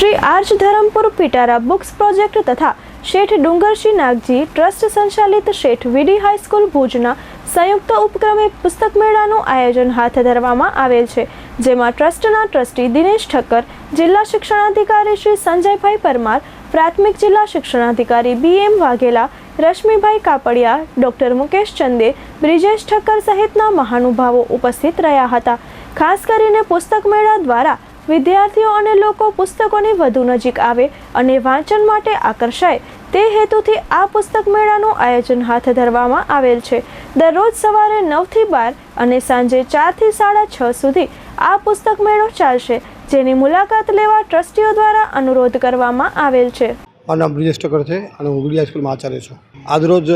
Shri arch Dharampur पिटारा books project तथा Sheth Dungar Singh Nagji trust संचालित Sheth VD high school भुजना संयुक्त उपक्रमे पुस्तक मेळाનું आयोजन हाथ धरवामां आवेल छे, जेमां ट्रस्टना ट्रस्टी दिनेश ठक्कर, जिल्ला शिक्षणाधिकारी श्री संजयभाई परमार, प्राथमिक जिल्ला शिक्षणाधिकारी BM वाघेला, रश्मिभाई कापड़िया, डॉक्टर मुकेश चंदे, ब्रिजेश ठक्कर सहितना महानुभावो उपस्थित रह्या हता। खास करीने पुस्तक मेळा द्वारा विद्यार्थीओ अने लोको पुस्तकोनी वधु नजीक आवे अने वांचन माटे आकर्षाय ते हेतुथी आ पुस्तक मेळानुं आयोजन हाथ धरवामां आवेल छे। दररोज सवारे 9 થી 12 अने सांजे 4 થી 6:30 सुधी आ पुस्तक मेळो चालशे, जेनी मुलाकात लेवा ट्रस्टीओ द्वारा अनुरोध करवामां आवेल छे। मारुं नाम ब्रिजेश ठक्कर छे अने हुं वीडी हाईस्कूलमां आचार्य छुं। આજરોજ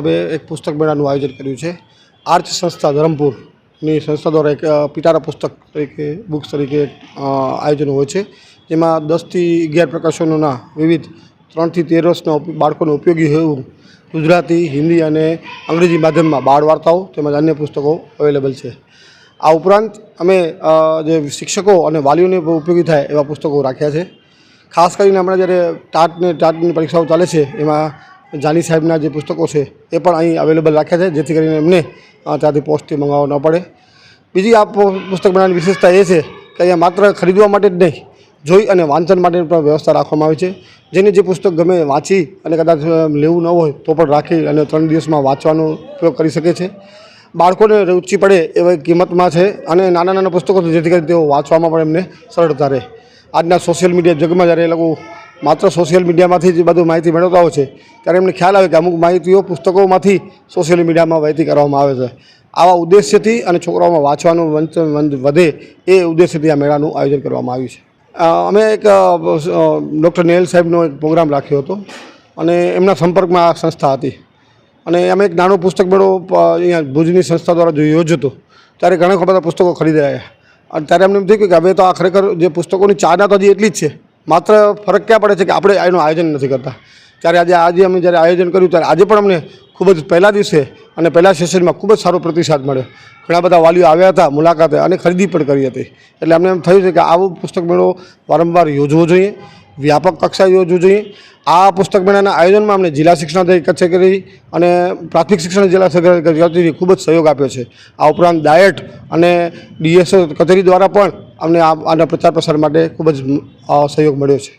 અમે એક પુસ્તક મેળાનું આયોજન કર્યું છે। આર્ચ સંસ્થા ધરમપુરની સંસ્થા દ્વારા એક પિટારા પુસ્તક તરીકે બુક્સ તરીકે આયોજન હોય છે, જેમાં 10 થી 11 પ્રકાશનોના વિવિધ 3 થી 13 વર્ષના બાળકોને ઉપયોગી હોય એવું ગુજરાતી, હિન્દી અને અંગ્રેજી માધ્યમમાં બાળ વાર્તાઓ તેમજ અન્ય પુસ્તકો અવેલેબલ છે। આ ઉપરાંત અમે જે શિક્ષકો અને વાલીઓને ઉપયોગી થાય એવા પુસ્તકો રાખ્યા છે। ખાસ કરીને હમણાં જ્યારે ટાટની પરીક્ષાઓ ચાલે છે, એમાં જાની સાહેબના જે પુસ્તકો છે એ પણ અહીં અવેલેબલ રાખ્યા છે, જેથી કરીને એમને ત્યાંથી પોસ્ટથી મંગાવવા ન પડે। બીજી આ પુસ્તક મેળાની વિશેષતા એ છે કે અહીંયા માત્ર ખરીદવા માટે જ નહીં, જોઈ અને વાંચન માટેની પણ વ્યવસ્થા રાખવામાં આવી છે। જેને જે પુસ્તક ગમે વાંચી અને કદાચ લેવું ન હોય તો પણ રાખી અને 3 દિવસમાં વાંચવાનો ઉપયોગ કરી શકે છે। બાળકોને રુચિ પડે એવી કિંમતમાં છે અને નાના નાના પુસ્તકો છે, જેથી કરીને તેઓ વાંચવામાં પણ એમને સરળતા રહે। આજના સોશિયલ મીડિયા યુગમાં જ્યારે એ લોકો માત્ર સોશિયલ મીડિયામાંથી જ બધું માહિતી મેળવતા હોય છે, ત્યારે એમને ખ્યાલ આવે કે અમુક માહિતીઓ પુસ્તકોમાંથી સોશિયલ મીડિયામાં વહેતી કરવામાં આવે છે। આવા ઉદ્દેશ્યથી અને છોકરાઓમાં વાંચવાનું વંચન વધે એ ઉદ્દેશ્યથી આ મેળાનું આયોજન કરવામાં આવ્યું છે। અમે એક ડૉક્ટર નેહલ સાહેબનો એક પ્રોગ્રામ રાખ્યો હતો અને એમના સંપર્કમાં આ સંસ્થા હતી અને અમે એક નાનો પુસ્તક મેળો અહીંયા ભુજની સંસ્થા દ્વારા યોજ્યો હતો, ત્યારે ઘણા બધા પુસ્તકો ખરીદાયા અને ત્યારે અમને એમ થયું કે હવે તો આ ખરેખર જે પુસ્તકોની ચાહના તો હજી એટલી જ છે, માત્ર ફરક ક્યાં પડે છે કે આપણે એનું આયોજન નથી કરતા। ત્યારે આજે અમે જ્યારે આયોજન કર્યું ત્યારે આજે પણ અમને ખૂબ જ પહેલા દિવસે અને પહેલા સેશનમાં ખૂબ જ સારો પ્રતિસાદ મળ્યો। ઘણા બધા વાલીઓ આવ્યા હતા મુલાકાતે અને ખરીદી પણ કરી હતી। એટલે અમને એમ થયું છે કે આવો પુસ્તક મેળો વારંવાર યોજવો જોઈએ, વ્યાપક કક્ષાએ યોજવું જોઈએ। આ પુસ્તક મેળાના આયોજનમાં અમને જિલ્લા શિક્ષણાધિકારી કચેરી અને પ્રાથમિક શિક્ષણ જિલ્લા કચેરી ખૂબ જ સહયોગ આપ્યો છે। આ ઉપરાંત ડાયટ અને DSO કચેરી દ્વારા પણ અમને આના પ્રચાર પ્રસાર માટે ખૂબ જ સહયોગ મળ્યો છે।